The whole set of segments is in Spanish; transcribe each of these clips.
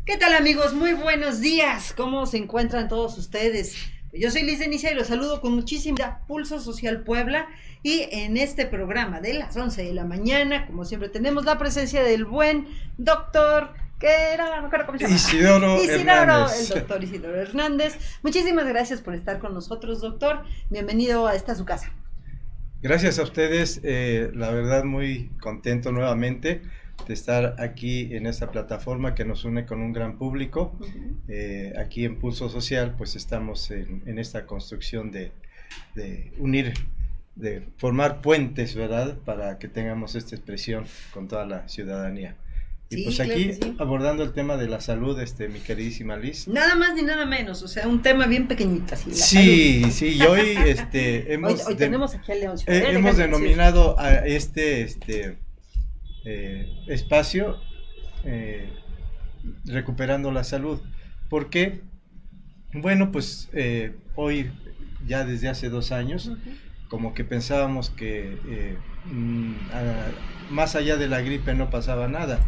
¿Qué tal, amigos? Muy buenos días. ¿Cómo se encuentran todos ustedes? Yo soy Liz Denicia y los saludo con muchísima Pulso Social Puebla, y en este programa de las 11 de la mañana, como siempre, tenemos la presencia del buen doctor, que era, no me acuerdo cómo se llama. Isidoro Hernández. El doctor Isidoro Hernández. Muchísimas gracias por estar con nosotros, doctor. Bienvenido a esta su casa. Gracias a ustedes, la verdad muy contento nuevamente de estar aquí en esta plataforma que nos une con un gran público. Aquí en Pulso Social pues estamos en esta construcción de unir, de formar puentes, ¿verdad? Para que tengamos esta expresión con toda la ciudadanía. Y Sí, pues claro aquí que sí. abordando el tema de la salud, mi queridísima Liz. Nada más ni nada menos, o sea, un tema bien pequeñito así. La Sí, salud. sí, y hoy Hoy tenemos aquí a León. hemos denominado a espacio recuperando la salud. ¿Por qué? Bueno, pues hoy, ya desde hace 2 años, como que pensábamos que más allá de la gripe no pasaba nada.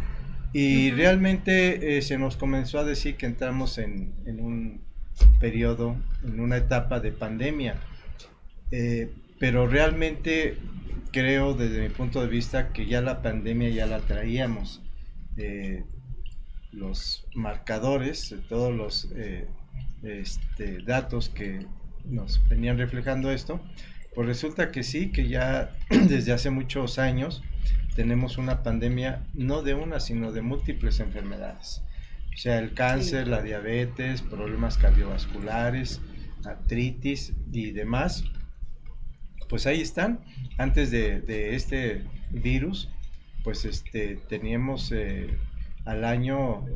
Y realmente se nos comenzó a decir que entramos en un periodo, en una etapa de pandemia. Pero realmente creo, desde mi punto de vista, que ya la pandemia ya la traíamos. Los marcadores, todos los datos que nos venían reflejando esto, pues resulta que sí, que ya desde hace muchos años tenemos una pandemia, no de una, sino de múltiples enfermedades. O sea, el cáncer, Sí. la diabetes, problemas cardiovasculares, artritis y demás, pues ahí están. Antes de este virus, pues teníamos al año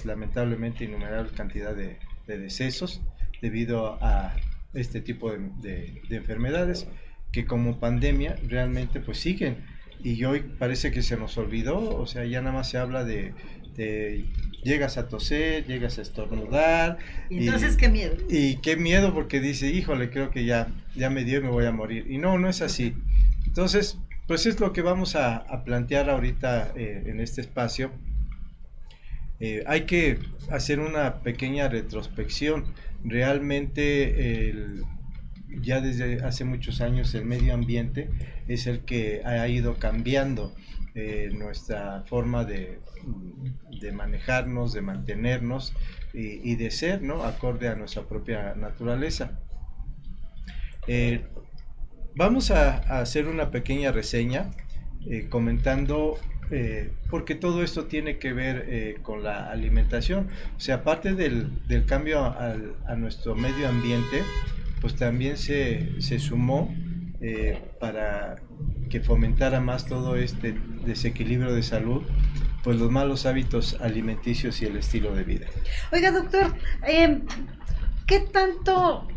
lamentablemente innumerables cantidad de decesos debido a este tipo de enfermedades que como pandemia realmente pues siguen, y hoy parece que se nos olvidó. O sea, ya nada más se habla de llegas a toser, llegas a estornudar. Y entonces, qué miedo. Y qué miedo, porque dice, híjole, creo que ya me dio y me voy a morir. Y no, no es así. Entonces, pues es lo que vamos a plantear ahorita en este espacio. Hay que hacer una pequeña retrospección. Realmente ya desde hace muchos años el medio ambiente es el que ha ido cambiando nuestra forma de manejarnos, de mantenernos y de ser, ¿no? Acorde a nuestra propia naturaleza. Vamos a hacer una pequeña reseña comentando, porque todo esto tiene que ver con la alimentación. O sea, aparte del cambio a nuestro medio ambiente, pues también se sumó para que fomentara más todo este desequilibrio de salud, pues los malos hábitos alimenticios y el estilo de vida. Oiga, doctor, ¿qué tanto?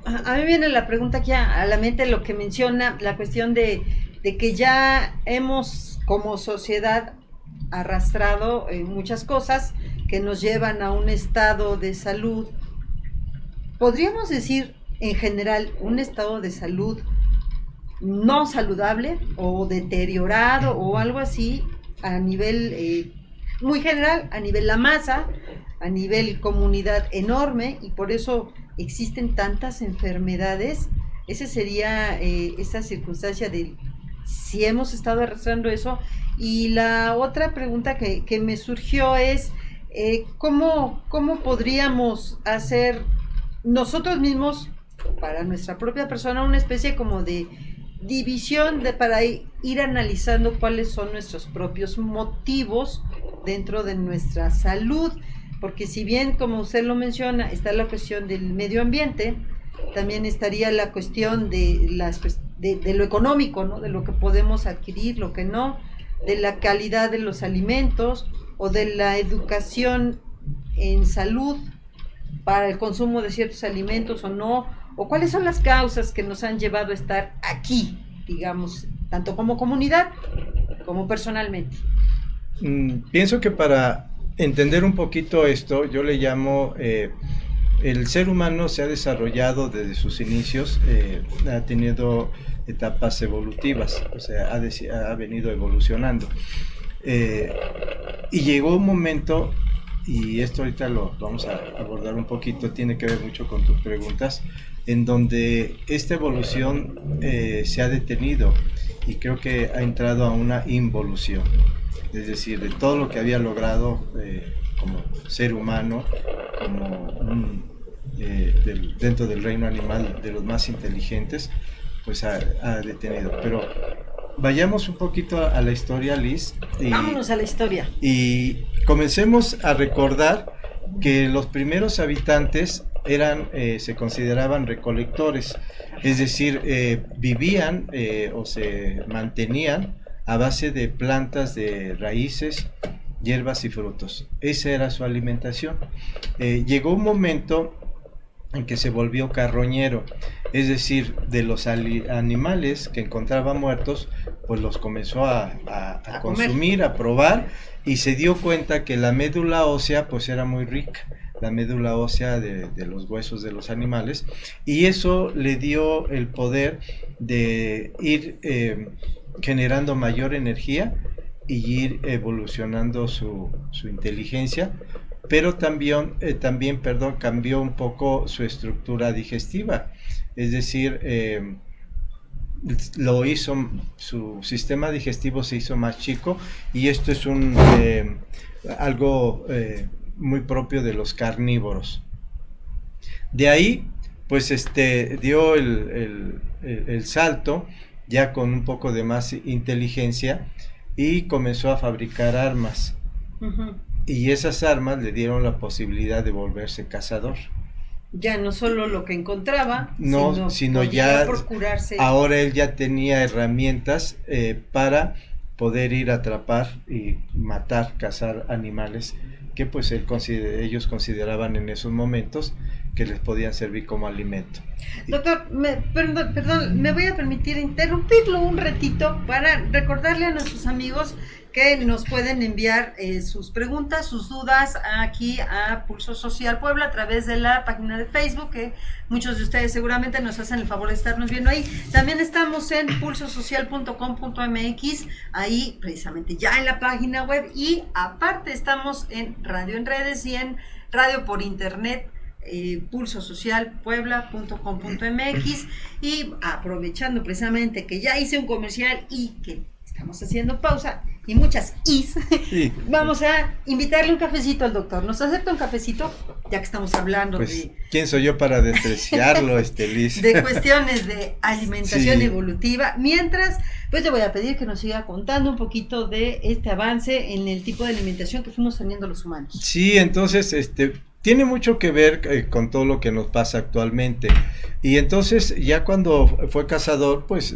A mí viene la pregunta aquí a la mente, lo que menciona, la cuestión de que ya hemos como sociedad arrastrado muchas cosas que nos llevan a un estado de salud, podríamos decir en general un estado de salud no saludable o deteriorado o algo así, a nivel muy general, a nivel la masa, a nivel comunidad enorme, y por eso existen tantas enfermedades. Esa sería esa circunstancia de si hemos estado arrastrando eso. Y la otra pregunta que me surgió es ¿cómo podríamos hacer nosotros mismos, para nuestra propia persona, una especie como de división para ir analizando cuáles son nuestros propios motivos dentro de nuestra salud? Porque si bien, como usted lo menciona, está la cuestión del medio ambiente, también estaría la cuestión de lo económico, ¿no? De lo que podemos adquirir, lo que no, de la calidad de los alimentos o de la educación en salud para el consumo de ciertos alimentos o no, o cuáles son las causas que nos han llevado a estar aquí, digamos, tanto como comunidad como personalmente. Pienso que para entender un poquito esto, yo le llamo el ser humano se ha desarrollado desde sus inicios, ha tenido etapas evolutivas, o sea, ha venido evolucionando. Y llegó un momento y esto ahorita lo vamos a abordar un poquito, tiene que ver mucho con tus preguntas, en donde esta evolución se ha detenido y creo que ha entrado a una involución, es decir, de todo lo que había logrado como ser humano, como dentro del reino animal de los más inteligentes, pues ha detenido. Pero vayamos un poquito a la historia, Liz. Vámonos a la historia. Y comencemos a recordar que los primeros habitantes se consideraban recolectores, es decir, vivían o se mantenían a base de plantas, de raíces, hierbas y frutos. Esa era su alimentación. Llegó un momento en que se volvió carroñero, es decir, de los animales que encontraba muertos, pues los comenzó a consumir, a probar, y se dio cuenta que la médula ósea pues era muy rica, la médula ósea de los huesos de los animales, y eso le dio el poder de ir generando mayor energía y ir evolucionando su inteligencia, pero también, cambió un poco su estructura digestiva, es decir, su sistema digestivo se hizo más chico, y esto es algo muy propio de los carnívoros. De ahí, pues dio el salto, ya con un poco de más inteligencia, y comenzó a fabricar armas. Uh-huh. Y esas armas le dieron la posibilidad de volverse cazador. Ya no solo lo que encontraba, sino ya procurarse. Ahora él ya tenía herramientas para poder ir a atrapar y matar, cazar animales que pues ellos consideraban en esos momentos que les podían servir como alimento. Doctor, perdón, me voy a permitir interrumpirlo un ratito para recordarle a nuestros amigos que nos pueden enviar sus preguntas, sus dudas aquí a Pulso Social Puebla a través de la página de Facebook, que muchos de ustedes seguramente nos hacen el favor de estarnos viendo ahí. También estamos en pulsosocial.com.mx, ahí precisamente ya en la página web, y aparte estamos en Radio en Redes y en Radio por Internet, pulsosocialpuebla.com.mx. Y aprovechando precisamente que ya hice un comercial y que estamos haciendo pausa y muchas is, sí, vamos a invitarle un cafecito al doctor. ¿Nos acepta un cafecito? Ya que estamos hablando pues, ¿quién soy yo para despreciarlo, Liz? De cuestiones de alimentación evolutiva. Mientras, pues le voy a pedir que nos siga contando un poquito de este avance en el tipo de alimentación que fuimos teniendo los humanos. Sí, entonces, tiene mucho que ver con todo lo que nos pasa actualmente. Y entonces, ya cuando fue cazador, pues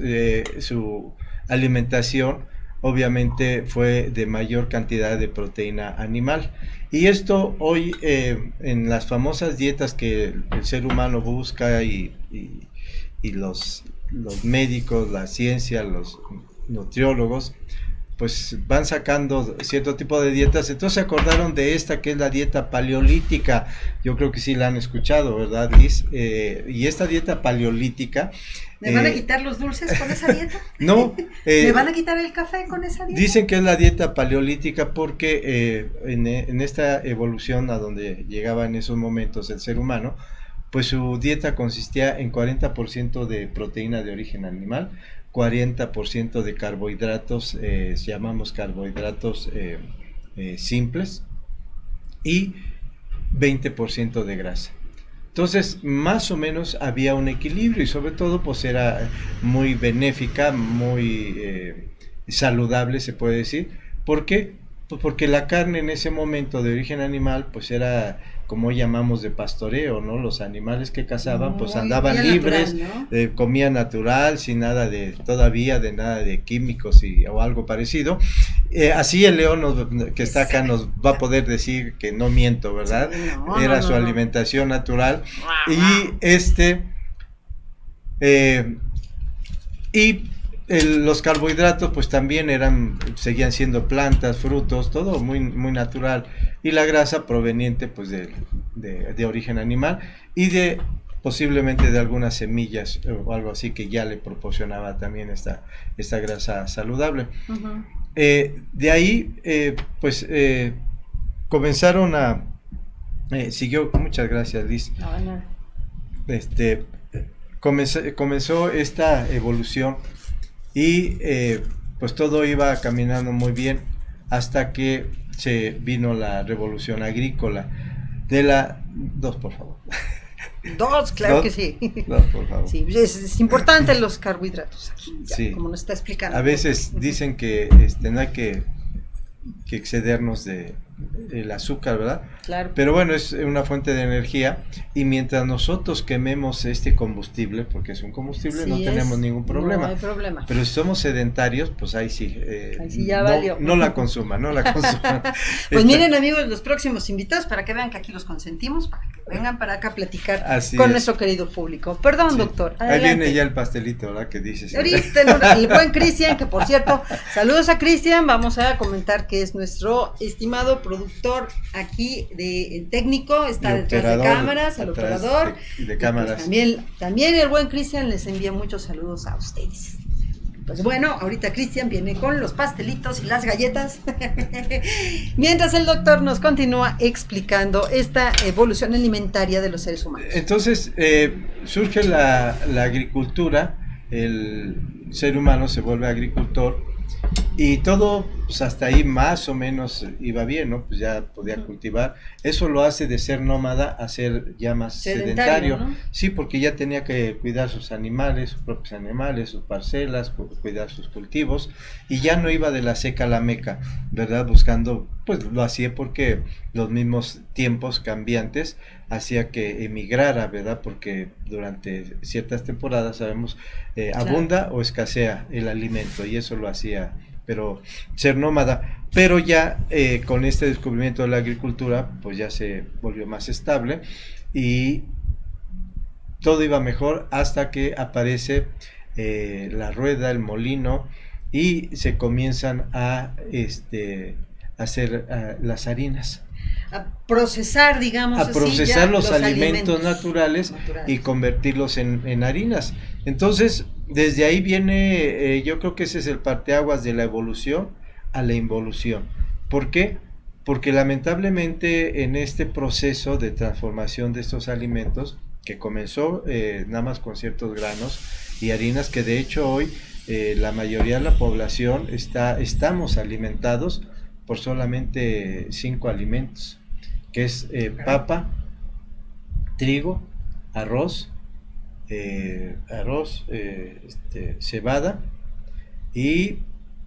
su alimentación obviamente fue de mayor cantidad de proteína animal. Y esto hoy en las famosas dietas que el ser humano busca y los médicos, la ciencia, los nutriólogos, pues van sacando cierto tipo de dietas. Entonces se acordaron de esta que es la dieta paleolítica. Yo creo que sí la han escuchado, ¿verdad, Liz? Y esta dieta paleolítica... ¿Me van a quitar los dulces con esa dieta? No. ¿Me van a quitar el café con esa dieta? Dicen que es la dieta paleolítica porque en esta evolución a donde llegaba en esos momentos el ser humano, pues su dieta consistía en 40% de proteína de origen animal, 40% de carbohidratos, llamamos carbohidratos simples, y 20% de grasa. Entonces, más o menos había un equilibrio, y sobre todo pues era muy benéfica, muy saludable, se puede decir. ¿Por qué? Pues porque la carne en ese momento de origen animal pues era, como llamamos, de pastoreo, ¿no? Los animales que cazaban pues andaban libres, natural, ¿no? Comían natural, sin nada de nada de químicos o algo parecido. Así el león que está acá nos va a poder decir que no miento, ¿verdad? Sí, era su alimentación natural. Y los carbohidratos pues también seguían siendo plantas, frutos, todo muy, muy natural, y la grasa proveniente pues de origen animal y posiblemente de algunas semillas o algo así que ya le proporcionaba también esta grasa saludable. Uh-huh. De ahí comenzaron a... siguió, muchas gracias, Liz. No, no. Comenzó esta evolución y pues todo iba caminando muy bien hasta que se vino la revolución agrícola. Dos, por favor. Dos, claro Dos, que sí. Dos, por favor. Sí, es importante los carbohidratos aquí, ya, Sí. como nos está explicando. A veces dicen que no hay que excedernos del azúcar, ¿verdad? Claro. Pero bueno, es una fuente de energía y mientras nosotros quememos este combustible, porque es un combustible, Sí no tenemos ningún problema. No hay problema. Pero si somos sedentarios, pues ahí sí. Ahí sí ya no, valió. no la consuman. Pues miren, amigos, los próximos invitados, para que vean que aquí los consentimos, para que vengan para acá a platicar Así con es. nuestro querido público. Perdón, Sí. doctor. Ahí Adelante. viene ya el pastelito, ¿verdad? Que dices. Ahorita, el buen Cristian, que por cierto, saludos a Cristian, vamos a comentar que es nuestro estimado productor aquí de técnico, está Y detrás de operador, cámaras, el atrás operador. de Y pues cámaras. también el buen Cristian les envía muchos saludos a ustedes. Pues bueno, ahorita Cristian viene con los pastelitos y las galletas, mientras el doctor nos continúa explicando esta evolución alimentaria de los seres humanos. Entonces surge la agricultura, el ser humano se vuelve agricultor y todo pues hasta ahí más o menos iba bien, ¿no? Pues ya podía cultivar. Eso lo hace de ser nómada a ser ya más sedentario. ¿No? Sí, porque ya tenía que cuidar sus animales, sus propios animales, sus parcelas, cuidar sus cultivos y ya no iba de la seca a la meca, ¿verdad? Buscando, pues lo hacía porque los mismos tiempos cambiantes hacía que emigrara, ¿verdad? Porque durante ciertas temporadas, sabemos, abunda o escasea el alimento y eso lo hacía, pero ser nómada. Pero ya con este descubrimiento de la agricultura, pues ya se volvió más estable y todo iba mejor hasta que aparece la rueda, el molino y se comienzan a hacer las harinas. A procesar, digamos A así, procesar ya los alimentos naturales y convertirlos en harinas. Entonces, desde ahí viene, yo creo que ese es el parteaguas de la evolución a la involución. ¿Por qué? Porque lamentablemente en este proceso de transformación de estos alimentos, que comenzó nada más con ciertos granos y harinas, que de hecho hoy la mayoría de la población estamos alimentados por solamente 5 alimentos, que es papa, trigo, arroz, cebada y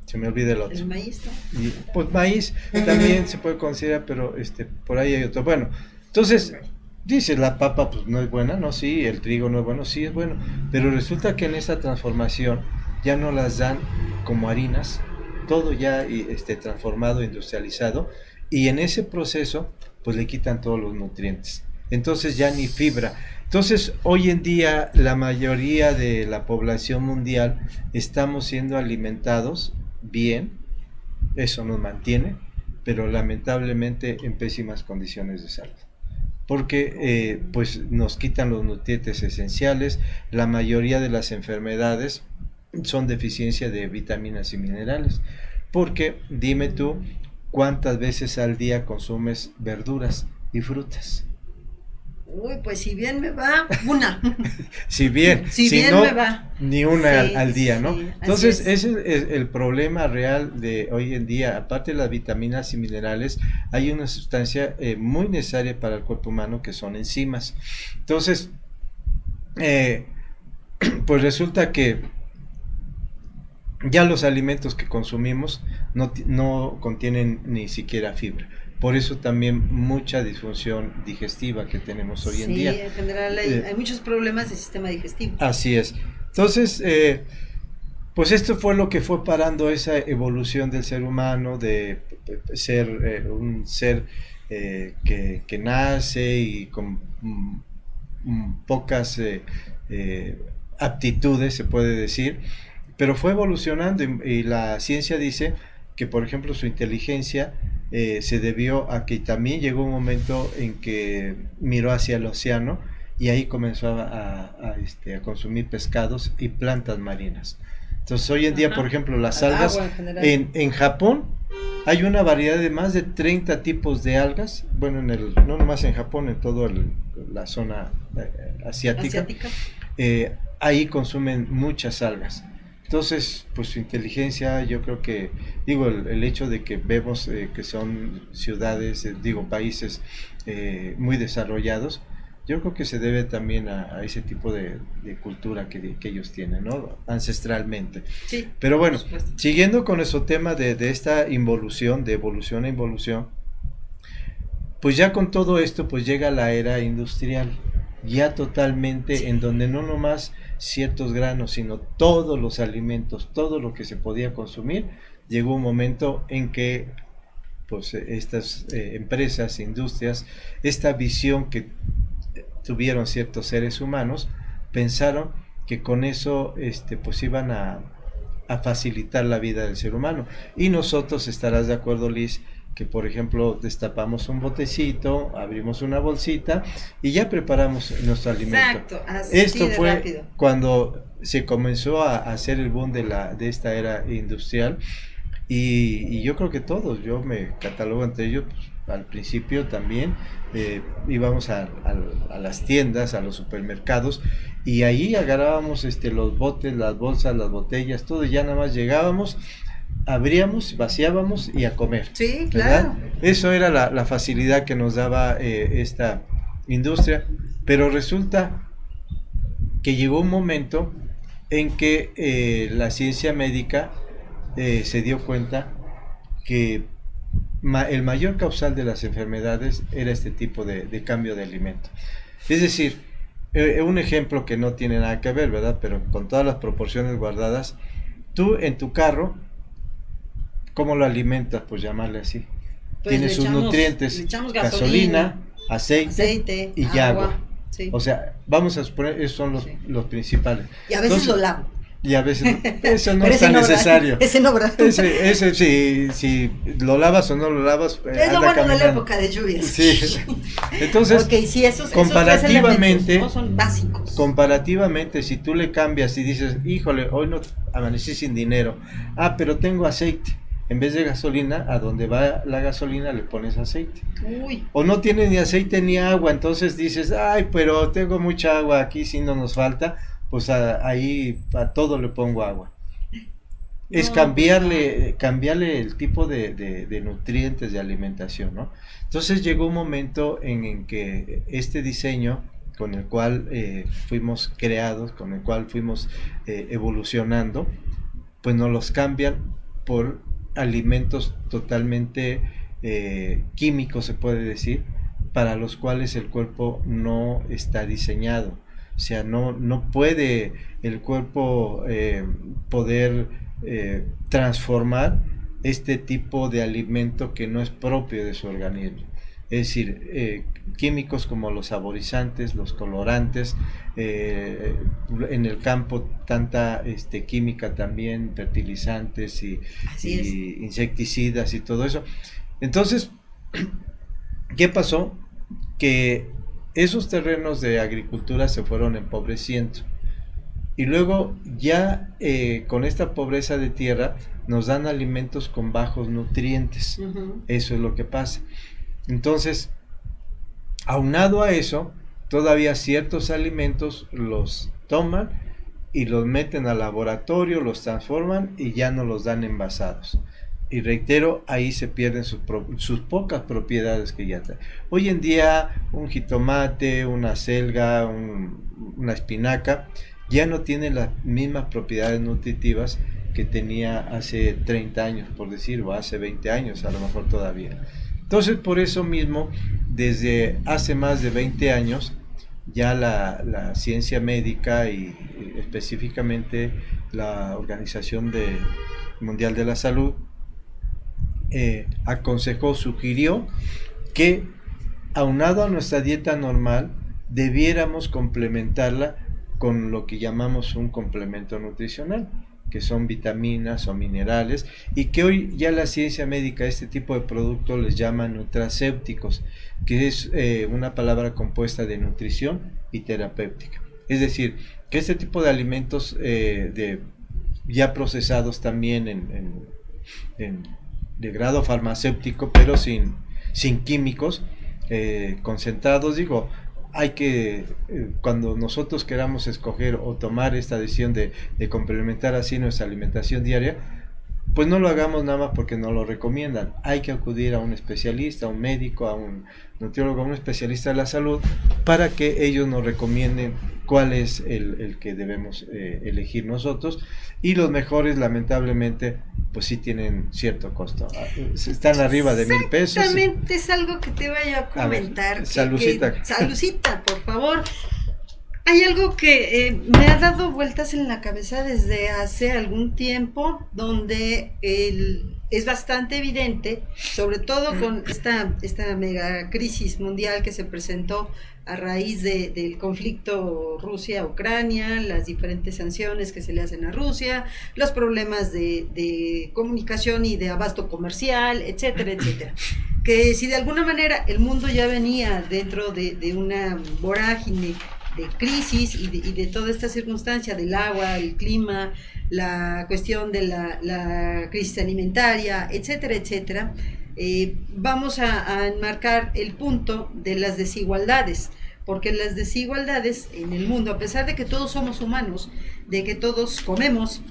se me olvida el otro. El maíz, ¿no? Y, pues maíz también se puede considerar, pero por ahí hay otro. Bueno, entonces dice la papa pues no es buena, no, sí, el trigo no es bueno, sí es bueno, pero resulta que en esta transformación ya no las dan como harinas, todo ya transformado, industrializado, y en ese proceso pues le quitan todos los nutrientes, entonces ya ni fibra. Entonces hoy en día la mayoría de la población mundial estamos siendo alimentados bien, eso nos mantiene, pero lamentablemente en pésimas condiciones de salud, porque pues nos quitan los nutrientes esenciales. La mayoría de las enfermedades son deficiencia de vitaminas y minerales, porque dime tú cuántas veces al día consumes verduras y frutas. Uy, pues si bien me va, una. Si bien no, me va, ni una al día, ¿no? Sí, entonces ese es el problema real de hoy en día. Aparte de las vitaminas y minerales, hay una sustancia muy necesaria para el cuerpo humano, que son enzimas. Entonces pues resulta que ya los alimentos que consumimos no contienen ni siquiera fibra. Por eso también mucha disfunción digestiva que tenemos hoy en día. Sí, en general hay muchos problemas del sistema digestivo. Así es. Entonces, pues esto fue lo que fue parando esa evolución del ser humano, de ser un ser que nace y con pocas aptitudes, se puede decir, pero fue evolucionando y la ciencia dice que, por ejemplo, su inteligencia se debió a que también llegó un momento en que miró hacia el océano y ahí comenzó a consumir pescados y plantas marinas. Entonces hoy en día, por ejemplo, las algas en Japón Hay una variedad de más de 30 tipos de algas, bueno, no nomás en Japón, en toda la zona asiática. Ahí consumen muchas algas. Entonces, pues su inteligencia, yo creo que, digo, el hecho de que vemos que son ciudades, países muy desarrollados, yo creo que se debe también a ese tipo de cultura que ellos tienen, ¿no? Ancestralmente. Sí, pero bueno, siguiendo con nuestro tema de esta involución, de evolución a involución, pues ya con todo esto, pues llega la era industrial, ya totalmente, en donde no nomás ciertos granos, sino todos los alimentos, todo lo que se podía consumir, llegó un momento en que pues estas empresas, industrias, esta visión que tuvieron ciertos seres humanos, pensaron que con eso pues iban a facilitar la vida del ser humano. Y nosotros, estarás de acuerdo, Liz, que por ejemplo destapamos un botecito, abrimos una bolsita y ya preparamos nuestro alimento. Exacto, así. Esto fue rápido. Cuando se comenzó a hacer el boom de esta era industrial, y yo creo que todos, yo me catalogo entre ellos, pues, al principio también íbamos a las tiendas, a los supermercados, y ahí agarrábamos los botes, las bolsas, las botellas, todo, y ya nada más llegábamos, abríamos, vaciábamos y a comer. Sí, ¿verdad? claro. Eso era la facilidad que nos daba esta industria, pero resulta que llegó un momento en que la ciencia médica se dio cuenta que el mayor causal de las enfermedades era este tipo de cambio de alimento. Es decir, un ejemplo que no tiene nada que ver, ¿verdad? Pero con todas las proporciones guardadas, tú en tu carro, ¿cómo lo alimentas? Pues llamarle así. Pues tiene sus nutrientes, le echamos gasolina, aceite y agua. Sí. O sea, vamos a suponer, esos son los principales. Y a veces lo lavo. Y a veces eso no es tan necesario. Ese no, ¿verdad? Ese si lo lavas o no lo lavas. Es lo bueno de la época de lluvias. Sí. Entonces, sí, esos comparativamente, no son básicos. Comparativamente, si tú le cambias y dices, híjole, hoy no amanecí sin dinero, pero tengo aceite. En vez de gasolina, a donde va la gasolina le pones aceite. Uy. O no tienes ni aceite ni agua, entonces dices, pero tengo mucha agua aquí, si no nos falta, pues ahí a todo le pongo agua. Es cambiarle el tipo de nutrientes de alimentación, ¿no? Entonces llegó un momento en que este diseño con el cual fuimos creados, con el cual fuimos evolucionando, pues nos los cambian por alimentos totalmente químicos, se puede decir, para los cuales el cuerpo no está diseñado. O sea, no puede el cuerpo poder transformar este tipo de alimento que no es propio de su organismo. Es decir, químicos como los saborizantes, los colorantes, en el campo tanta química también, fertilizantes y insecticidas y todo eso. Entonces, ¿qué pasó? Que esos terrenos de agricultura se fueron empobreciendo. Y luego ya con esta pobreza de tierra nos dan alimentos con bajos nutrientes. Uh-huh. Eso es lo que pasa. Entonces, aunado a eso, todavía ciertos alimentos los toman y los meten al laboratorio, los transforman y ya no los dan envasados. Y reitero, ahí se pierden sus pocas propiedades que ya traen. Hoy en día, un jitomate, una selga, una espinaca, ya no tiene las mismas propiedades nutritivas que tenía hace 30 años, por decir, o hace 20 años, a lo mejor todavía. Entonces, por eso mismo, desde hace más de 20 años, ya la ciencia médica y específicamente la Organización Mundial de la Salud sugirió que, aunado a nuestra dieta normal, debiéramos complementarla con lo que llamamos un complemento nutricional, que son vitaminas o minerales, y que hoy ya la ciencia médica a este tipo de productos les llama nutracéuticos, que es una palabra compuesta de nutrición y terapéutica. Es decir, que este tipo de alimentos ya procesados también de grado farmacéutico, pero sin químicos concentrados. Digo, hay que, cuando nosotros queramos escoger o tomar esta decisión de complementar así nuestra alimentación diaria, pues no lo hagamos nada más porque nos lo recomiendan. Hay que acudir a un especialista, a un médico, a un nutriólogo, a un especialista de la salud, para que ellos nos recomienden cuál es el que debemos elegir nosotros. Y los mejores, lamentablemente, pues sí tienen cierto costo. Están arriba de 1,000 pesos. Exactamente, es algo que te iba yo a comentar. A ver, Salucita. Salucita, por favor. Hay algo que me ha dado vueltas en la cabeza desde hace algún tiempo, donde es bastante evidente, sobre todo con esta mega crisis mundial que se presentó a raíz del conflicto Rusia-Ucrania, las diferentes sanciones que se le hacen a Rusia, los problemas de comunicación y de abasto comercial, etcétera, etcétera. Que si de alguna manera el mundo ya venía dentro de una vorágine de crisis y de toda esta circunstancia del agua, el clima, la cuestión de la crisis alimentaria, etcétera, etcétera, vamos a enmarcar el punto de las desigualdades, porque las desigualdades en el mundo, a pesar de que todos somos humanos, de que todos comemos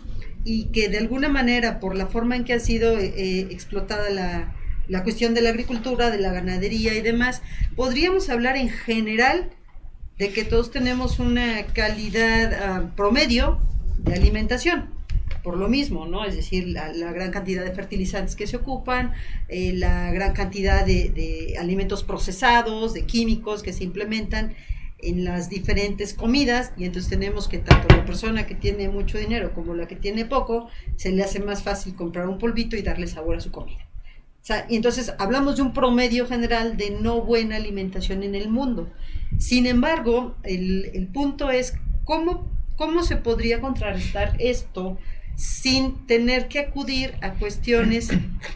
y que de alguna manera por la forma en que ha sido explotada la cuestión de la agricultura, de la ganadería y demás, podríamos hablar en general de que todos tenemos una calidad promedio de alimentación, por lo mismo, ¿no? Es decir, la gran cantidad de fertilizantes que se ocupan, la gran cantidad de alimentos procesados, de químicos que se implementan en las diferentes comidas, y entonces tenemos que tanto la persona que tiene mucho dinero como la que tiene poco, se le hace más fácil comprar un polvito y darle sabor a su comida. O sea, y entonces hablamos de un promedio general de no buena alimentación en el mundo. Sin embargo, el punto es cómo se podría contrarrestar esto sin tener que acudir a cuestiones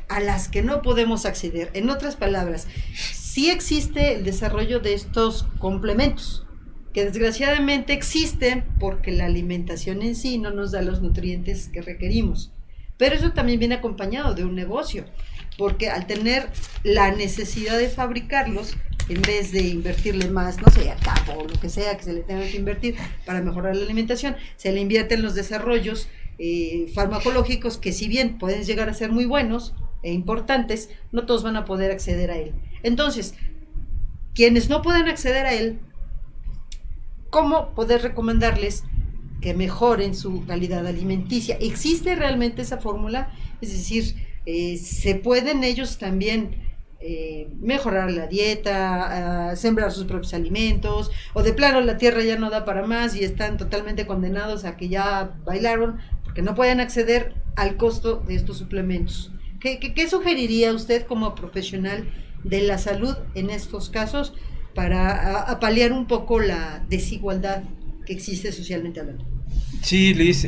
a las que no podemos acceder. En otras palabras, sí existe el desarrollo de estos complementos, que desgraciadamente existen porque la alimentación en sí no nos da los nutrientes que requerimos. Pero eso también viene acompañado de un negocio, porque al tener la necesidad de fabricarlos, en vez de invertirle más, no sé, a campo o lo que sea que se le tenga que invertir para mejorar la alimentación, se le invierte en los desarrollos farmacológicos que, si bien pueden llegar a ser muy buenos e importantes, no todos van a poder acceder a él. Entonces, quienes no puedan acceder a él, ¿cómo poder recomendarles que mejoren su calidad alimenticia? ¿Existe realmente esa fórmula? Es decir, ¿se pueden ellos también mejorar la dieta, sembrar sus propios alimentos, o de plano la tierra ya no da para más y están totalmente condenados a que ya bailaron porque no pueden acceder al costo de estos suplementos? ¿Qué sugeriría usted como profesional de la salud en estos casos para paliar un poco la desigualdad que existe socialmente hablando? Sí, Liz,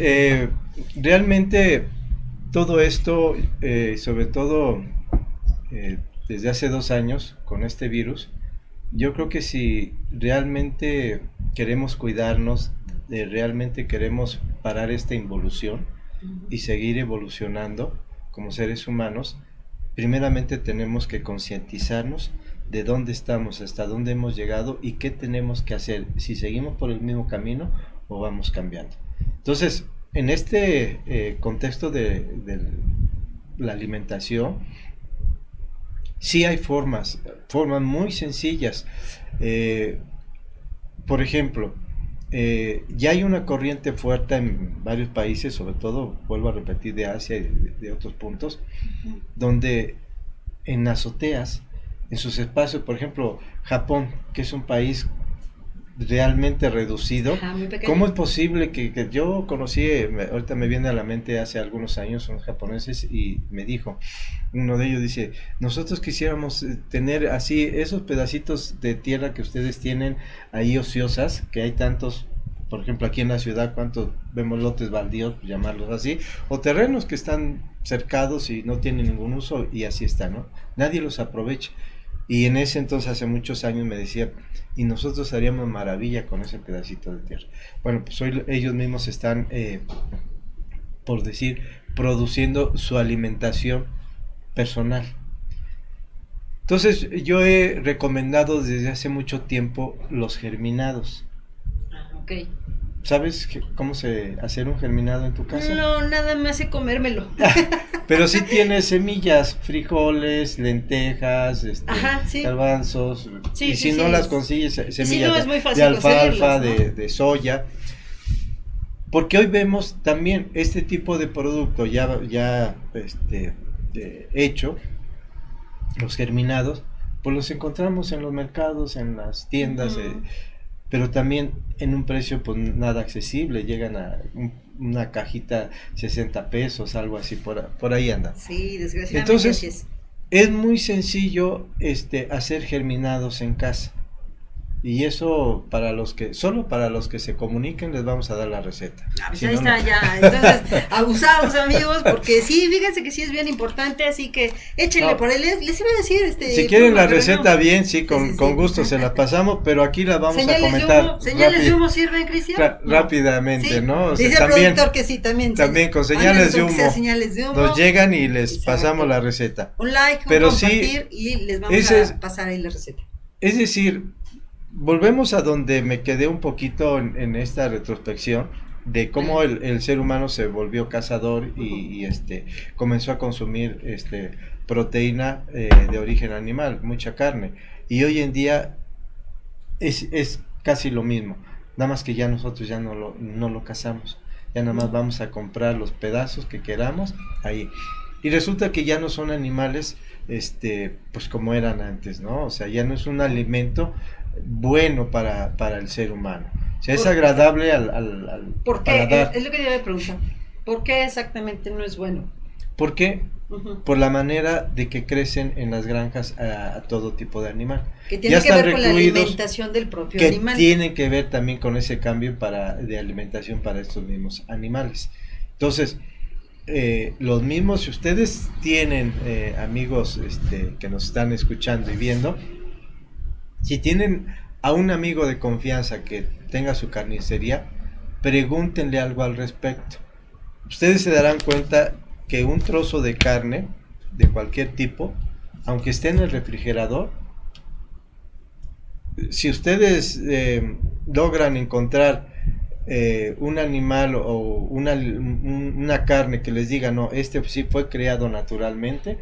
realmente todo esto, sobre todo desde hace 2 años con este virus, yo creo que si realmente queremos cuidarnos, realmente queremos parar esta involución y seguir evolucionando como seres humanos, primeramente tenemos que concientizarnos de dónde estamos, hasta dónde hemos llegado y qué tenemos que hacer, si seguimos por el mismo camino o vamos cambiando. Entonces, en este contexto de la alimentación, sí hay formas muy sencillas. Por ejemplo, ya hay una corriente fuerte en varios países, sobre todo, vuelvo a repetir, de Asia y de otros puntos, donde en azoteas, en sus espacios, por ejemplo, Japón, que es un país realmente reducido. ¿Cómo es posible que yo conocí, ahorita me viene a la mente hace algunos años, unos japoneses, y me dijo, uno de ellos dice, nosotros quisiéramos tener así esos pedacitos de tierra que ustedes tienen ahí ociosas, que hay tantos, por ejemplo aquí en la ciudad, cuántos vemos lotes baldíos, llamarlos así, o terrenos que están cercados y no tienen ningún uso, y así está, ¿no? Nadie los aprovecha. Y en ese entonces, hace muchos años, me decía, y nosotros haríamos maravilla con ese pedacito de tierra. Bueno, pues hoy ellos mismos están, por decir, produciendo su alimentación personal. Entonces yo he recomendado desde hace mucho tiempo los germinados. Ok. ¿Sabes cómo se hacer un germinado en tu casa? No, nada más sé comérmelo. Pero sí tiene semillas, frijoles, lentejas, Ajá, sí. garbanzos, Sí, y sí, si no sí, las consigues, semillas no, es muy de fácil alfalfa, conseguirlas, ¿no? de soya, porque hoy vemos también este tipo de producto ya hecho, los germinados, pues los encontramos en los mercados, en las tiendas, Ujú. pero también en un precio pues nada accesible, llegan a una cajita 60 pesos, algo así, por ahí anda. Sí, desgraciadamente así Entonces, es. es muy sencillo hacer germinados en casa. Y eso solo para los que se comuniquen les vamos a dar la receta. Pues Si ahí no, no. está ya. Entonces, abusados amigos, porque sí, fíjense que sí es bien importante, así que échenle No. por ahí. Les iba a decir, Si quieren la pero receta no. bien, sí, Sí, con, sí, con sí. gusto se la pasamos, pero aquí la vamos a comentar Señales de humo sirven, Cristian. No. rápidamente, Sí. ¿no? O sea, Dice el también, productor que sí, también. también con Mándenos señales de aunque sea humo señales de humo. nos llegan y les Exacto. pasamos la receta. Un like, Pero un sí, compartir y les vamos a pasar ahí la receta. Es decir, volvemos a donde me quedé un poquito en esta retrospección de cómo el ser humano se volvió cazador y comenzó a consumir proteína de origen animal, mucha carne. Y hoy en día es casi lo mismo, nada más que ya nosotros ya no lo cazamos, ya nada más vamos a comprar los pedazos que queramos ahí. Y resulta que ya no son animales pues como eran antes, ¿no? O sea, ya no es un alimento bueno para el ser humano. O sea, es agradable al ¿Por qué? paladar. Es lo que yo le pregunto. ¿Por qué exactamente no es bueno? ¿Por qué? Por la manera de que crecen en las granjas a todo tipo de animal. Que tiene que ver con la alimentación del propio animal. Que tiene que ver también con ese cambio de alimentación para estos mismos animales. Entonces, los mismos, si ustedes tienen amigos que nos están escuchando y viendo, si tienen a un amigo de confianza que tenga su carnicería, pregúntenle algo al respecto. Ustedes se darán cuenta que un trozo de carne de cualquier tipo, aunque esté en el refrigerador, si ustedes logran encontrar un animal o una carne que les diga, no, sí fue creado naturalmente,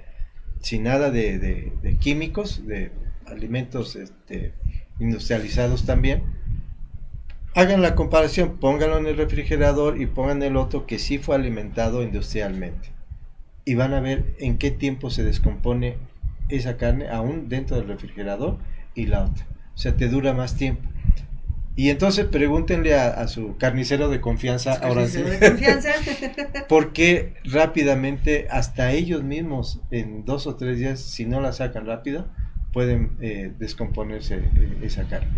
sin nada de químicos, de alimentos industrializados también, hagan la comparación, pónganlo en el refrigerador y pongan el otro que sí fue alimentado industrialmente. Y van a ver en qué tiempo se descompone esa carne, aún dentro del refrigerador, y la otra. O sea, te dura más tiempo. Y entonces pregúntenle a su carnicero de confianza, ahora sí, porque rápidamente, hasta ellos mismos, en 2 o 3 días, si no la sacan rápido, pueden descomponerse esa carne.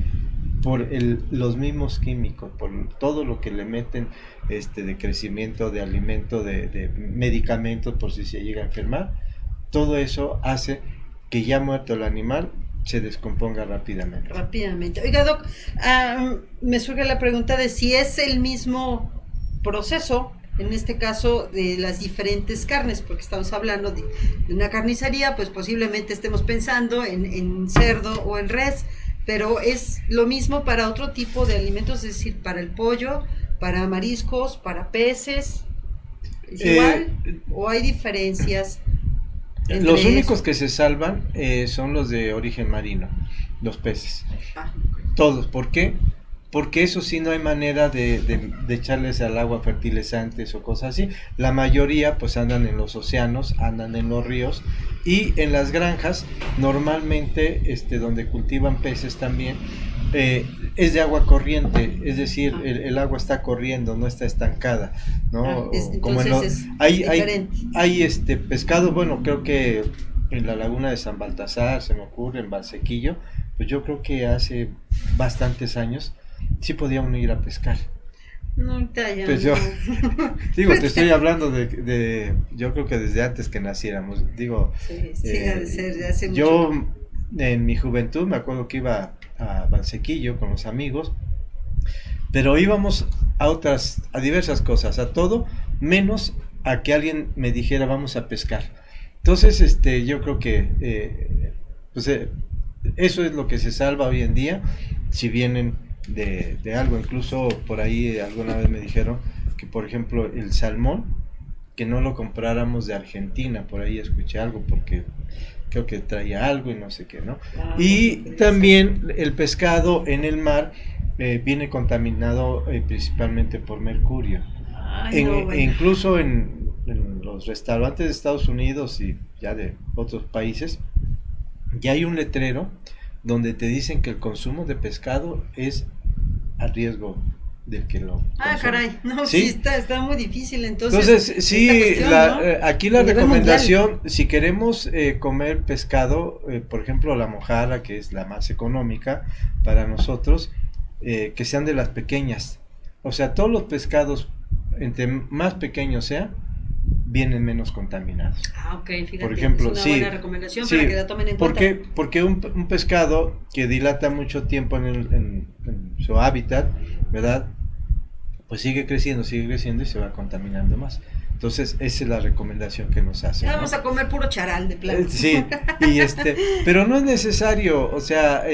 Por los mismos químicos, por todo lo que le meten de crecimiento, de alimento, de medicamentos por si se llega a enfermar, todo eso hace que ya muerto el animal se descomponga rápidamente. Oiga, Doc, me surge la pregunta de si es el mismo proceso, en este caso, de las diferentes carnes, porque estamos hablando de una carnicería, pues posiblemente estemos pensando en cerdo o en res, pero es lo mismo para otro tipo de alimentos, es decir, para el pollo, para mariscos, para peces, ¿es igual o hay diferencias? Los únicos que se salvan son los de origen marino, los peces. Todos. ¿Por qué? Porque eso sí no hay manera de echarles al agua fertilizantes o cosas así. La mayoría pues andan en los océanos, andan en los ríos y en las granjas normalmente donde cultivan peces también es de agua corriente, es decir, el agua está corriendo, no está estancada, ¿no? Hay pescado, bueno, creo que en la laguna de San Baltasar, se me ocurre, en Valsequillo, pues yo creo que hace bastantes años sí podíamos ir a pescar. No, ya pues yo digo, te estoy hablando de yo creo que desde antes que naciéramos, digo, sí, ha de ser de hace yo mucho. En mi juventud me acuerdo que iba a Valsequillo con los amigos, pero íbamos a diversas cosas, a todo, menos a que alguien me dijera vamos a pescar. Entonces, yo creo que pues, eso es lo que se salva hoy en día, si vienen de algo. Incluso por ahí alguna vez me dijeron que, por ejemplo, el salmón, que no lo compráramos de Argentina, por ahí escuché algo, porque creo que traía algo y no sé qué, ¿no? Y también el pescado en el mar viene contaminado principalmente por mercurio. Ay, no, bueno. Incluso en los restaurantes de Estados Unidos y ya de otros países, ya hay un letrero donde te dicen que el consumo de pescado es a riesgo del que lo consume. Caray, no, ¿Sí? sí está muy difícil entonces. Entonces, sí, cuestión, ¿no? aquí la A nivel recomendación, mundial. si queremos comer pescado, por ejemplo la mojarra, que es la más económica para nosotros, que sean de las pequeñas. O sea, todos los pescados, entre más pequeños sean, vienen menos contaminados. Ok, fíjate, Por ejemplo, es una sí, buena recomendación sí, para que la tomen en cuenta. porque un pescado que dilata mucho tiempo en su hábitat, ¿verdad? Pues sigue creciendo y se va contaminando más. Entonces, esa es la recomendación que nos hacen, ¿no? Vamos a comer puro charal de plano. Sí, pero no es necesario, o sea,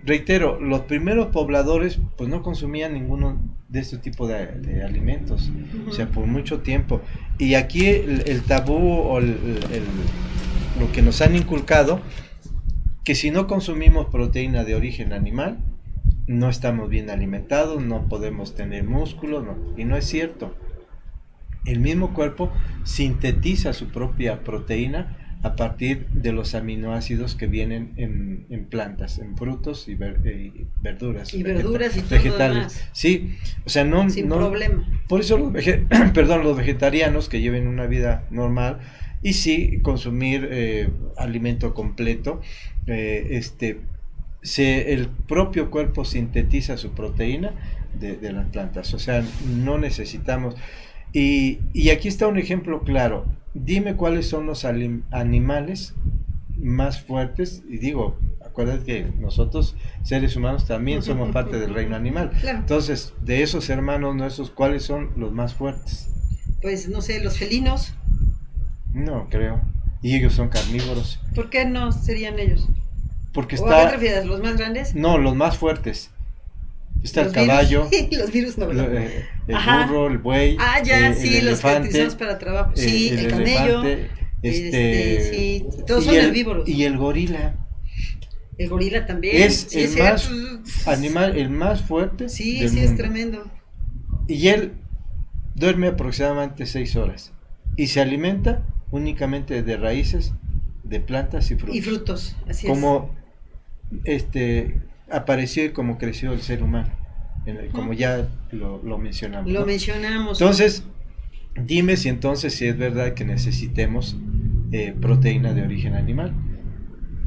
reitero, los primeros pobladores pues no consumían ninguno de este tipo de alimentos, o sea, por mucho tiempo. Y aquí el tabú o lo que nos han inculcado, que si no consumimos proteína de origen animal, no estamos bien alimentados, no podemos tener músculos, no, y no es cierto. El mismo cuerpo sintetiza su propia proteína a partir de los aminoácidos que vienen en plantas, en frutos y verduras. Y verduras y todo vegetales. lo demás. Sí, o sea, no... Sin problema. Por eso los vegetarianos que lleven una vida normal y sí consumir alimento completo, el propio cuerpo sintetiza su proteína de las plantas, o sea, no necesitamos. Y aquí está un ejemplo claro. Dime cuáles son los animales más fuertes. Y digo, acuérdate que nosotros, seres humanos, también somos parte del reino animal. Claro. Entonces, de esos hermanos nuestros, ¿cuáles son los más fuertes? Pues no sé, los felinos. No, creo. Y ellos son carnívoros. ¿Por qué no serían ellos? Porque ¿O a qué te refieres? ¿Los más grandes? No, los más fuertes. Está el Los caballo, virus. Los virus no, ¿verdad? el Ajá. burro, el buey, Ya, sí, el los que elefante, utilizamos para trabajo. Sí, el camello. elefante, Sí, todos son herbívoros. Y el gorila. El gorila también. Es sí, el más animal, el más fuerte. Sí, del sí, mundo. es tremendo. Y él duerme aproximadamente 6 horas. Y se alimenta únicamente de raíces, de plantas y frutos. Y frutos, así como apareció y como creció el ser humano, como ya lo mencionamos. Lo ¿no? mencionamos. Entonces, dime si es verdad que necesitemos proteína de origen animal.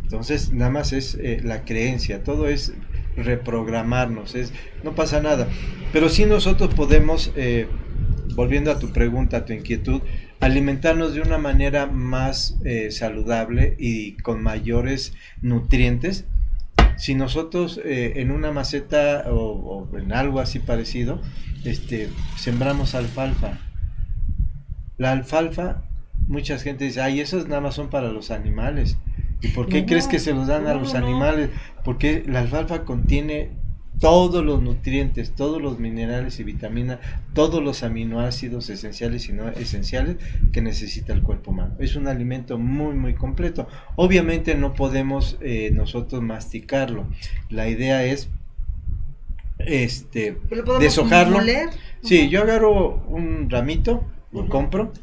Entonces, nada más es la creencia, todo es reprogramarnos, no pasa nada. Pero sí nosotros podemos, volviendo a tu pregunta, a tu inquietud, alimentarnos de una manera más saludable y con mayores nutrientes. Si nosotros en una maceta o en algo así parecido, sembramos alfalfa. La alfalfa, mucha gente dice, ay, esos nada más son para los animales. ¿Y por qué crees que se los dan a los animales? Porque la alfalfa contiene todos los nutrientes, todos los minerales y vitaminas, todos los aminoácidos esenciales y no esenciales que necesita el cuerpo humano. Es un alimento muy, muy completo. Obviamente no podemos nosotros masticarlo. La idea es deshojarlo. ¿Moler? Sí, yo agarro un ramito, lo compro,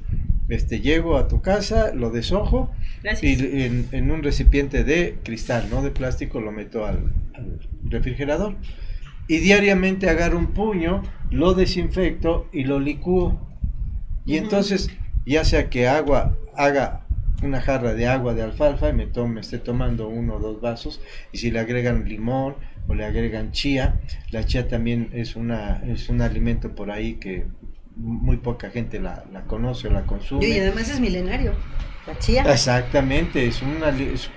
llego a tu casa, lo deshojo. Gracias. Y en un recipiente de cristal, no de plástico, lo meto al refrigerador. Y diariamente agarro un puño, lo desinfecto y lo licúo. Y entonces, ya sea que haga una jarra de agua de alfalfa y me esté tomando 1 o 2 vasos, y si le agregan limón o le agregan chía, la chía también es un alimento por ahí que muy poca gente la conoce o la consume. Y además es milenario. La chía. Exactamente,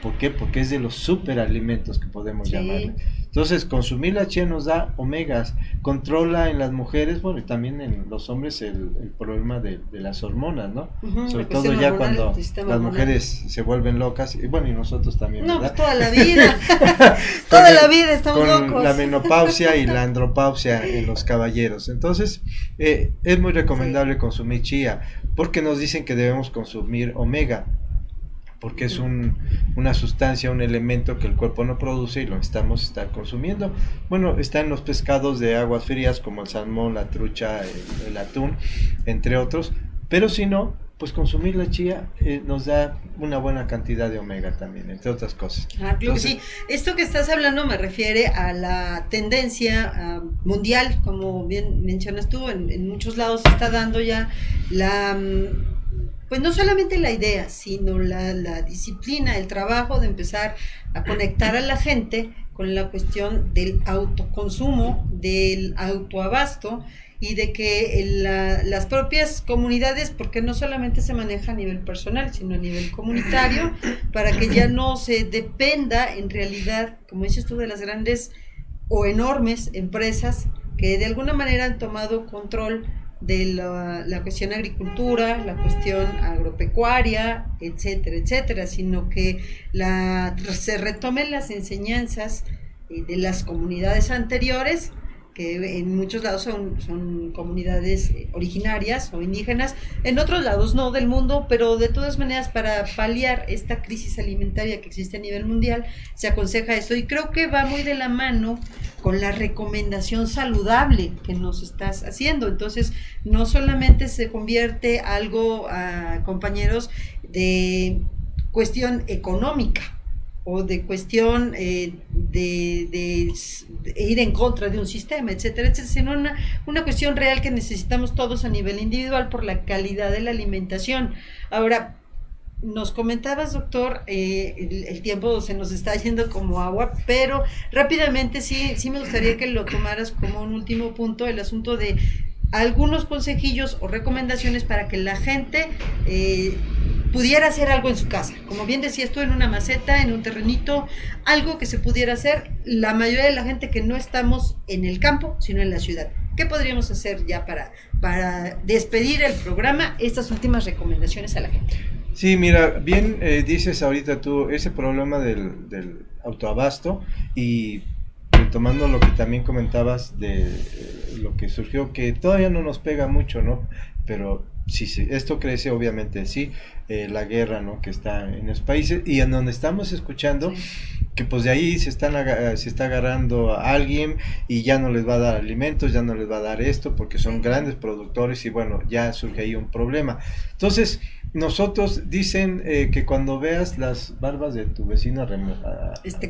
¿por qué? Porque es de los superalimentos que podemos llamarle. Entonces, consumir la chía nos da omegas, controla en las mujeres, bueno, y también en los hombres el problema de las hormonas, ¿no? Sobre todo ya cuando las mujeres se vuelven locas, y bueno, y nosotros también, no, ¿verdad? pues toda la vida, toda la vida estamos con locos. la menopausia y la andropausia en los caballeros. Entonces, es muy recomendable consumir chía, porque nos dicen que debemos consumir omega, porque es una sustancia, un elemento que el cuerpo no produce y lo necesitamos estar consumiendo. Bueno, está en los pescados de aguas frías como el salmón, la trucha, el atún, entre otros, pero si no, pues consumir la chía nos da una buena cantidad de omega también, entre otras cosas. Claro que sí. Esto que estás hablando me refiere a la tendencia mundial, como bien mencionas tú, en muchos lados se está dando ya pues no solamente la idea, sino la disciplina, el trabajo de empezar a conectar a la gente con la cuestión del autoconsumo, del autoabasto, y de que las propias comunidades, porque no solamente se maneja a nivel personal, sino a nivel comunitario, para que ya no se dependa en realidad, como dices tú, de las grandes o enormes empresas que de alguna manera han tomado control de la cuestión agricultura, la cuestión agropecuaria, etcétera, etcétera, sino que se retomen las enseñanzas de las comunidades anteriores, que en muchos lados son comunidades originarias o indígenas, en otros lados no del mundo, pero de todas maneras para paliar esta crisis alimentaria que existe a nivel mundial, se aconseja esto, y creo que va muy de la mano con la recomendación saludable que nos estás haciendo. Entonces, no solamente se convierte algo, compañeros, de cuestión económica, o de cuestión de ir en contra de un sistema, etcétera, etcétera, sino una cuestión real que necesitamos todos a nivel individual por la calidad de la alimentación. Ahora, nos comentabas, doctor, el tiempo se nos está yendo como agua, pero rápidamente sí me gustaría que lo tomaras como un último punto, el asunto de algunos consejillos o recomendaciones para que la gente pudiera hacer algo en su casa. Como bien decías tú, en una maceta, en un terrenito, algo que se pudiera hacer la mayoría de la gente que no estamos en el campo, sino en la ciudad. ¿Qué podríamos hacer ya para despedir el programa? Estas últimas recomendaciones a la gente. Sí, mira, bien dices ahorita tú ese problema del autoabasto, y retomando lo que también comentabas de lo que surgió, que todavía no nos pega mucho, ¿no? Pero sí, esto crece obviamente, sí, la guerra, ¿no?, que está en los países y en donde estamos escuchando, sí, que pues de ahí se está agarrando a alguien y ya no les va a dar alimentos, ya no les va a dar esto, porque son grandes productores y bueno, ya surge ahí un problema. Entonces, nosotros dicen que cuando veas las barbas de tu vecino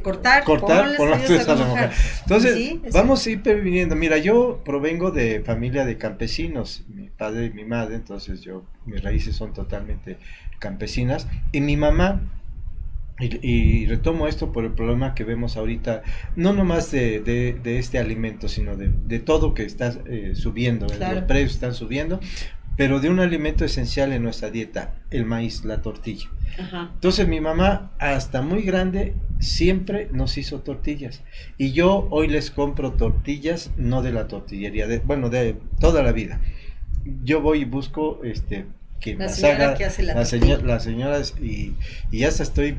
cortar, ponlas a remojar. Entonces, sí, vamos a ir previniendo. Mira, yo provengo de familia de campesinos, mi padre y mi madre, entonces mis raíces son totalmente campesinas, y mi mamá, y retomo esto por el problema que vemos ahorita, no nomás de este alimento, sino de todo que está subiendo, claro, los precios están subiendo, pero de un alimento esencial en nuestra dieta, el maíz, la tortilla. Ajá. Entonces mi mamá, hasta muy grande, siempre nos hizo tortillas, y yo hoy les compro tortillas, no de la tortillería, de toda la vida. Yo voy y busco que las haga las señoras, y hasta estoy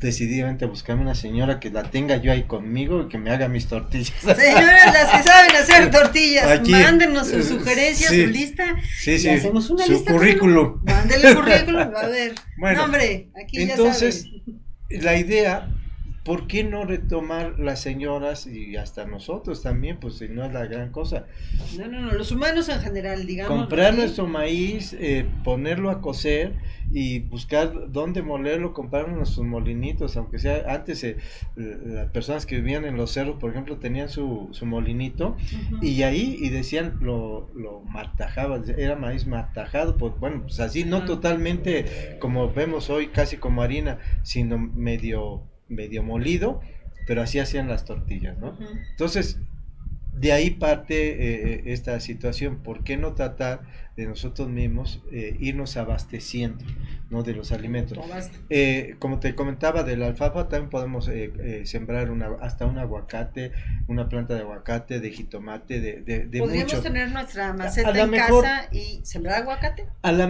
decididamente a buscarme una señora que la tenga yo ahí conmigo y que me haga mis tortillas. Señoras, las que saben hacer tortillas, aquí, mándenos sus sugerencias, sí, su lista, sí, hacemos una su lista. Currículum. Mándele el currículum, a ver. Bueno, no, hombre, aquí entonces, ya saben. La idea, ¿por qué no retomar las señoras y hasta nosotros también? Pues si no es la gran cosa. No, los humanos en general, digamos. Comprar nuestro maíz, ponerlo a cocer y buscar dónde molerlo, comprar nuestros molinitos, aunque sea antes las personas que vivían en los cerros, por ejemplo, tenían su molinito, uh-huh, y ahí, y decían, lo martajaban, era maíz martajado, pues bueno, pues así, no, uh-huh, totalmente como vemos hoy, casi como harina, sino medio molido, pero así hacían las tortillas, ¿no? Uh-huh. Entonces, de ahí parte esta situación. ¿Por qué no tratar de nosotros mismos irnos abasteciendo, ¿no?, de los alimentos? Como te comentaba, de la alfalfa también podemos sembrar hasta un aguacate, una planta de aguacate, de jitomate, de ¿Podríamos mucho. tener nuestra maceta en mejor, casa y sembrar aguacate?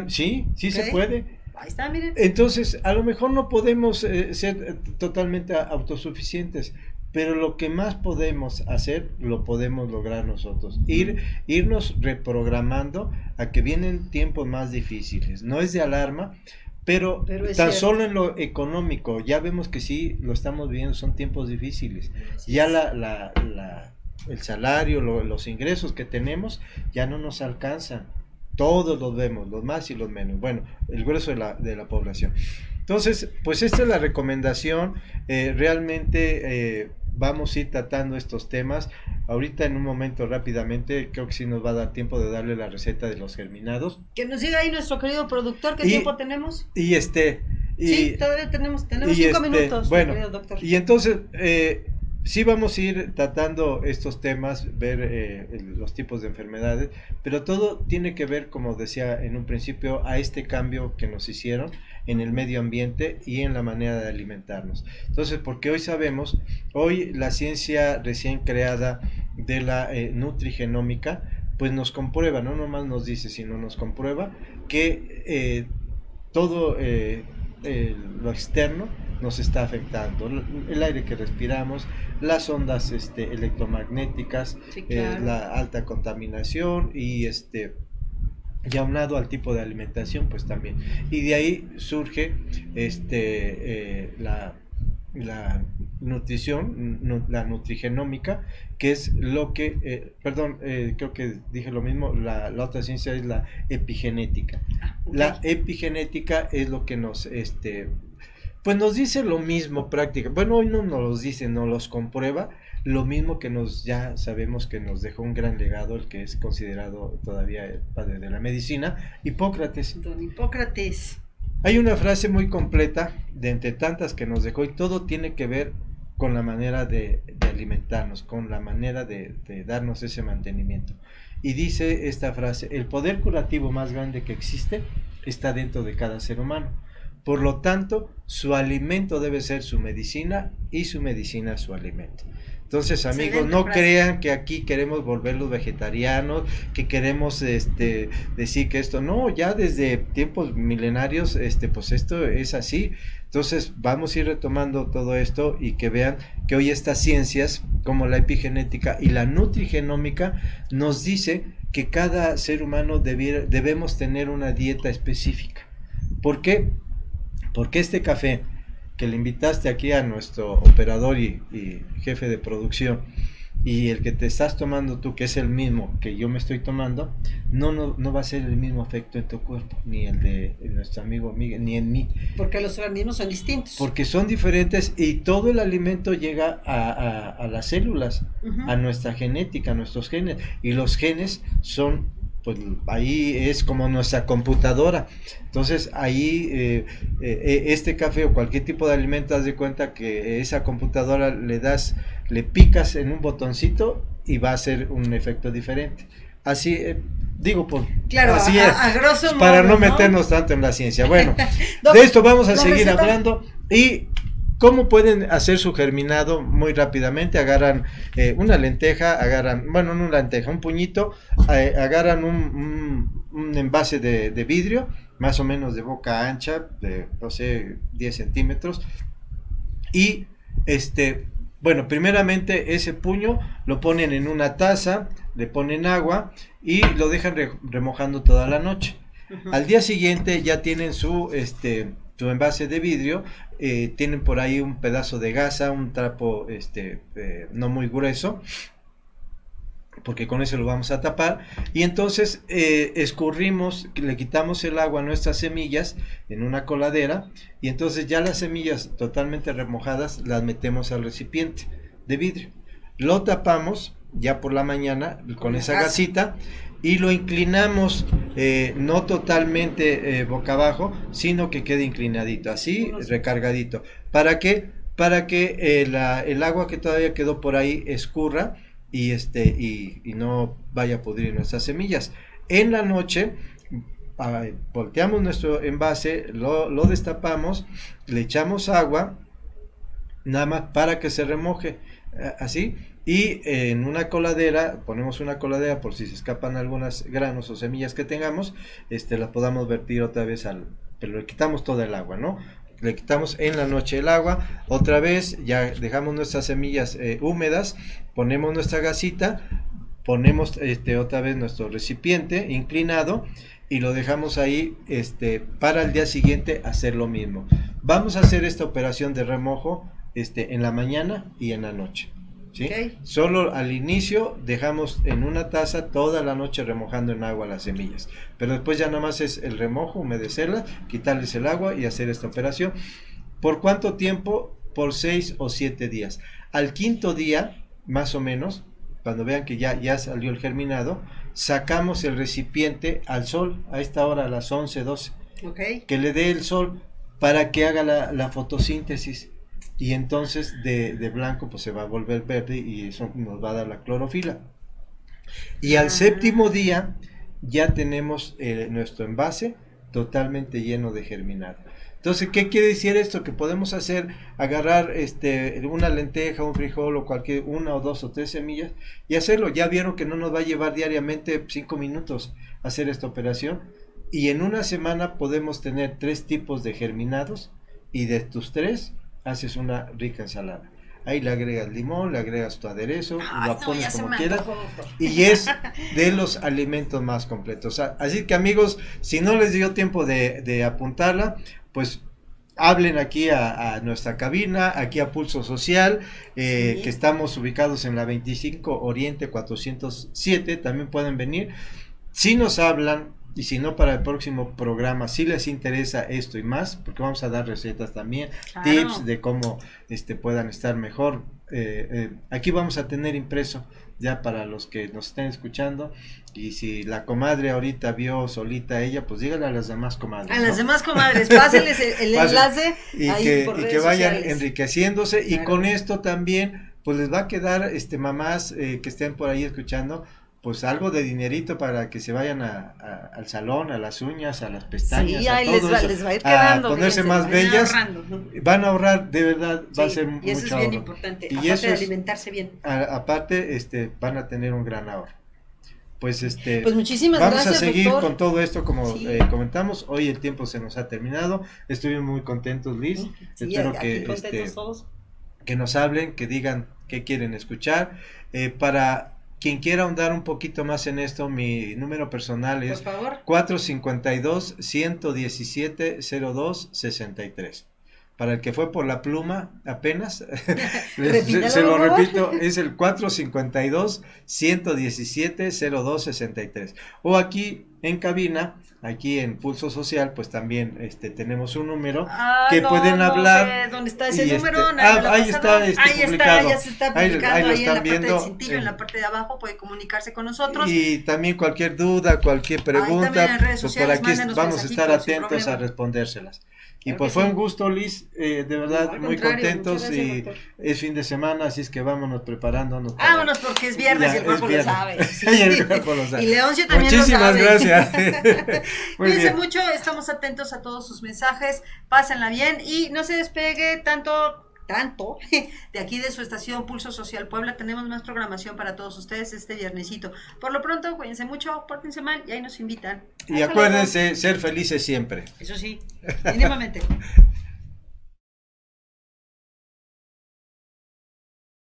Sí, Okay. se puede. Ahí está, miren. Entonces, a lo mejor no podemos ser totalmente autosuficientes, pero lo que más podemos hacer, lo podemos lograr nosotros. Irnos reprogramando a que vienen tiempos más difíciles. No es de alarma, pero tan cierto. Solo en lo económico, ya vemos que sí, lo estamos viendo, son tiempos difíciles. Ya el salario, los ingresos que tenemos, ya no nos alcanzan. Todos los vemos, los más y los menos. Bueno, el grueso de la población. Entonces, pues esta es la recomendación. Realmente vamos a ir tratando estos temas. Ahorita en un momento rápidamente, creo que sí nos va a dar tiempo de darle la receta de los germinados. Que nos diga ahí nuestro querido productor, ¿qué tiempo tenemos? Sí, todavía tenemos 5 minutos, bueno, querido doctor. Y entonces, sí vamos a ir tratando estos temas, ver los tipos de enfermedades, pero todo tiene que ver, como decía en un principio, a este cambio que nos hicieron en el medio ambiente y en la manera de alimentarnos. Entonces, porque hoy la ciencia recién creada de la nutrigenómica, pues nos comprueba, no nomás nos dice, sino nos comprueba que todo lo externo nos está afectando, el aire que respiramos, las ondas electromagnéticas, sí, claro. La alta contaminación y aunado al tipo de alimentación, pues también. Y de ahí surge la nutrición, la nutrigenómica, que es lo que, creo que dije lo mismo, la otra ciencia es la epigenética. Okay. La epigenética es lo que nos, pues nos dice lo mismo prácticamente, bueno, hoy no nos los dice, nos los comprueba, lo mismo que ya sabemos que nos dejó un gran legado, el que es considerado todavía el padre de la medicina, Hipócrates. Don Hipócrates. Hay una frase muy completa, de entre tantas que nos dejó, y todo tiene que ver con la manera de alimentarnos, con la manera de darnos ese mantenimiento. Y dice esta frase: el poder curativo más grande que existe está dentro de cada ser humano. Por lo tanto, su alimento debe ser su medicina y su medicina su alimento. Entonces, amigos, no crean que aquí queremos volverlos vegetarianos, que queremos decir que esto, no, ya desde tiempos milenarios, pues esto es así. Entonces, vamos a ir retomando todo esto y que vean que hoy estas ciencias, como la epigenética y la nutrigenómica, nos dice que cada ser humano debemos tener una dieta específica. ¿Por qué? Porque este café que le invitaste aquí a nuestro operador y jefe de producción, y el que te estás tomando tú, que es el mismo que yo me estoy tomando, no va a ser el mismo efecto en tu cuerpo, ni el de nuestro amigo Miguel, ni en mí. Porque los organismos son distintos. Porque son diferentes y todo el alimento llega a las células, a nuestra genética, a nuestros genes, y los genes son, pues ahí es como nuestra computadora. Entonces ahí este café o cualquier tipo de alimento, haz de cuenta que esa computadora le picas en un botoncito y va a hacer un efecto diferente. Así digo, claro, así a grosso modo, para no meternos tanto en la ciencia. Bueno, de esto vamos a seguir hablando. Y ¿cómo pueden hacer su germinado? Muy rápidamente, agarran una lenteja, no una lenteja, un puñito, agarran un envase de vidrio, más o menos de boca ancha, de, 10 centímetros, y bueno, primeramente ese puño lo ponen en una taza, le ponen agua y lo dejan remojando toda la noche. Uh-huh. Al día siguiente ya tienen su envase de vidrio, tienen por ahí un pedazo de gasa, un trapo no muy grueso, porque con eso lo vamos a tapar, y entonces escurrimos, le quitamos el agua a nuestras semillas en una coladera, y entonces ya las semillas totalmente remojadas las metemos al recipiente de vidrio, lo tapamos ya por la mañana con esa gasita, y lo inclinamos no totalmente boca abajo, sino que quede inclinadito, así recargadito. ¿Para qué? Para que el agua que todavía quedó por ahí escurra y no vaya a pudrir nuestras semillas. En la noche volteamos nuestro envase, lo destapamos, le echamos agua, nada más para que se remoje, así, y en una coladera, ponemos una coladera por si se escapan algunos granos o semillas que tengamos, las podamos vertir otra vez pero le quitamos toda el agua, ¿no? Le quitamos en la noche el agua, otra vez ya dejamos nuestras semillas húmedas, ponemos nuestra gasita, ponemos otra vez nuestro recipiente inclinado y lo dejamos ahí para el día siguiente hacer lo mismo. Vamos a hacer esta operación de remojo en la mañana y en la noche, ¿sí? Okay. Solo al inicio dejamos en una taza toda la noche remojando en agua las semillas, pero después ya nada más es el remojo, humedecerlas, quitarles el agua y hacer esta operación. ¿Por cuánto tiempo? Por 6 o 7 días. Al quinto día, más o menos, cuando vean que ya salió el germinado, sacamos el recipiente al sol, a esta hora a las 11, 12, okay, que le dé el sol para que haga la fotosíntesis, y entonces de blanco pues se va a volver verde y eso nos va a dar la clorofila. Y al séptimo día ya tenemos nuestro envase totalmente lleno de germinado. Entonces, ¿qué quiere decir esto? Que podemos agarrar una lenteja, un frijol o cualquier, 1 o 2 o 3 semillas y hacerlo. Ya vieron que no nos va a llevar diariamente 5 minutos hacer esta operación, y en una semana podemos tener 3 tipos de germinados, y de tus 3 haces una rica ensalada. Ahí le agregas limón, le agregas tu aderezo, lo pones como quieras, y es de los alimentos más completos. Así que, amigos, si no les dio tiempo de apuntarla, pues hablen aquí a nuestra cabina, aquí a Pulso Social, que estamos ubicados en la 25 Oriente 407, también pueden venir. Si nos hablan, y si no, para el próximo programa, si les interesa esto y más, porque vamos a dar recetas también, claro, tips de cómo puedan estar mejor. Aquí vamos a tener impreso ya para los que nos estén escuchando, y si la comadre ahorita vio solita ella, pues díganle a las demás comadres. A las demás comadres, pásenles el enlace y ahí y que vayan enriqueciéndose, claro, y con esto también pues les va a quedar mamás que estén por ahí escuchando, pues algo de dinerito para que se vayan al salón, a las uñas, a las pestañas, a todo eso, les va a ir quedando, a ponerse más bellas, ahorrando, ¿no? Van a ahorrar, de verdad, va a ser mucho ahorro. Y eso es bien importante, y aparte de alimentarse bien. Aparte, van a tener un gran ahorro. Pues muchísimas vamos gracias, a seguir, doctor, con todo esto, como comentamos. Hoy el tiempo se nos ha terminado. Estuvimos muy contentos, Liz. Espero que nos hablen, que digan qué quieren escuchar. Para quien quiera ahondar un poquito más en esto, mi número personal es 452-117-02-63. Para el que fue por la pluma apenas, se lo repito, es el 452-117-02-63. O aquí en cabina, aquí en Pulso Social, pues también tenemos un número que pueden hablar. No sé dónde está ese número. Ahí está, publicado. Ya se está publicado, ahí lo están en la viendo, parte del cintillo, en la parte de abajo, puede comunicarse con nosotros. Y también cualquier duda, cualquier pregunta, pues por aquí vamos a estar atentos a respondérselas. Y pues fue un gusto, Liz, de verdad, muy contentos, gracias, y doctor, es fin de semana, así es que vámonos preparándonos. Vámonos, porque es viernes y el cuerpo lo sabe. Sí. Y el cuerpo lo sabe. Y Leoncio también Muchísimas lo sabe. Gracias. Cuídense mucho, estamos atentos a todos sus mensajes, pásenla bien y no se despegue tanto de aquí de su estación Pulso Social Puebla. Tenemos más programación para todos ustedes este viernesito. Por lo pronto, cuídense mucho, pórtense mal y ahí nos invitan. Y acuérdense, ser felices siempre. Eso sí, mínimamente.